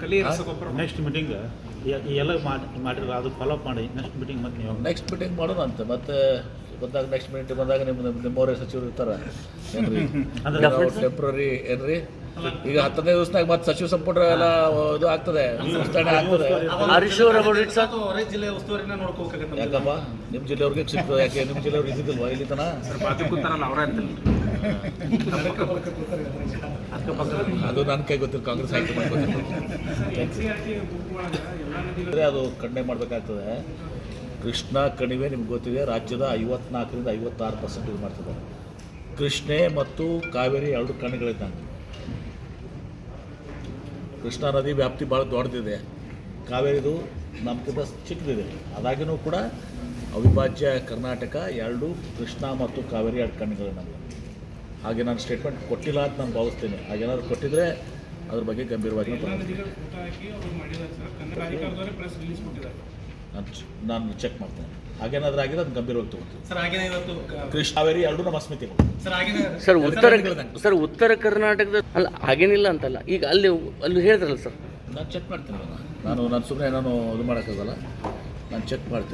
ನಕಲಿ ರಸಗೊಬ್ಬರ next meeting ಎಲ್ಲ ಮಾಡಿದ್ರೆ ಅದು ಫಾಲೋಅಪ್ ಮಾಡಿ ನೆಕ್ಸ್ಟ್ ಮೀಟಿಂಗ್ ಮತ್ತೆ ನೀವು ನೆಕ್ಸ್ಟ್ ಮೀಟಿಂಗ್ ಮಾಡೋಣ ಅಂತ ಮತ್ತೆ ಬಂದಾಗ ನೆಕ್ಸ್ಟ್ ಮೀಟಿಂಗ್ ಬಂದಾಗ ನಿಮ್ಮವರೇ ಸಚಿವರು ಇರ್ತಾರೆ ಏನ್ರಿ ಟೆಂಪ್ರರಿ ಏನ್ರಿ ಈಗ 15 ದಿವಸನಾಗ ಮತ್ತೆ ಸಚಿವ ಸಂಪುಟ ಎಲ್ಲ ಇದು ಆಗ್ತದೆ ವಿಸ್ತರಣೆ ಆಗ್ತದೆ. ಹೊರ ಜಿಲ್ಲೆ ಉಸ್ತುವಾರಿನ ನೋಡ್ಕೋಬೇಕಾಗತ್ತೆ. ಯಾಕಪ್ಪ ನಿಮ್ಮ ಜಿಲ್ಲೆಯವ್ರಿಗೆ ಸಿಗ್ತದೆ? ಯಾಕೆ ನಿಮ್ಮ ಜಿಲ್ಲೆಯವ್ರು ಇದ್ದಿದ್ದಿಲ್ವಾ ಇಲ್ಲಿ ತನ? ಬಾಜು ಕೂತಾರಲ್ಲ ಅವರೇ ಅಂತಲ್ಲ. ಅದು ನನ್ನ ಕೈ ಗೊತ್ತಿಲ್ಲ, ಕಾಂಗ್ರೆಸ್ ಹೈಕಮಾಂಡ್ ಗೊತ್ತಿಲ್ಲ. ಅದು ಖಂಡನೆ ಮಾಡಬೇಕಾಗ್ತದೆ. ಕೃಷ್ಣಾ ಕಣಿವೆ ನಿಮ್ಗೆ ಗೊತ್ತಿದೆ, ರಾಜ್ಯದ 54ರಿಂದ 56% ಇದು ಮಾಡ್ತಿದ್ದಾರೆ. ಕೃಷ್ಣೆ ಮತ್ತು ಕಾವೇರಿ ಎರಡು ಕಣಿಗಳಿದ್ದಂಗೆ. ಕೃಷ್ಣಾ ನದಿ ವ್ಯಾಪ್ತಿ ಭಾಳ ದೊಡ್ಡದಿದೆ, ಕಾವೇರಿದು ನಮ್ಗಿಂತ ಚಿಕ್ಕದಿದೆ. ಅದಾಗಿಯೂ ಕೂಡ ಅವಿಭಾಜ್ಯ ಕರ್ನಾಟಕ ಎರಡು ಕೃಷ್ಣಾ ಮತ್ತು ಕಾವೇರಿ ಎರಡು ಕಣಿಗಳು ನಮಗೆ. ಹಾಗೆ ನಾನು ಸ್ಟೇಟ್ಮೆಂಟ್ ಕೊಟ್ಟಿಲ್ಲ ಅಂತ ನಾನು ಭಾವಿಸ್ತೀನಿ. ಹಾಗೇನಾದ್ರು ಕೊಟ್ಟಿದ್ರೆ ಅದ್ರ ಬಗ್ಗೆ ಗಂಭೀರವಾಗಿ ನಾನು ಚೆಕ್ ಮಾಡ್ತೇನೆ. ಹಾಗೇನಾದ್ರೂ ಆಗಿದೆ ಅದು ಗಂಭೀರವಾಗಿ ತಗೋತೀನಿ. ಕೃಷ್ಣ ಕಾವೇರಿ ಎರಡು ನಮ್ಮ ಅಸ್ಮಿತೆಗಳು ಸರ್. ಉತ್ತರ ಕರ್ನಾಟಕದ ಅಲ್ಲ ಹಾಗೇನಿಲ್ಲ ಅಂತಲ್ಲ, ಈಗ ಅಲ್ಲಿ ಹೇಳಿದ್ರಲ್ಲ ಸರ್. ನಾನು ಚೆಕ್ ಮಾಡ್ತೀನಿ. ನಾನು ಸುಮ್ಮನೆ ಇದು ಮಾಡೋಕ್ಕಾಗಲ್ಲ. ನಾನು ಚೆಕ್ ಮಾಡ್ತೀನಿ.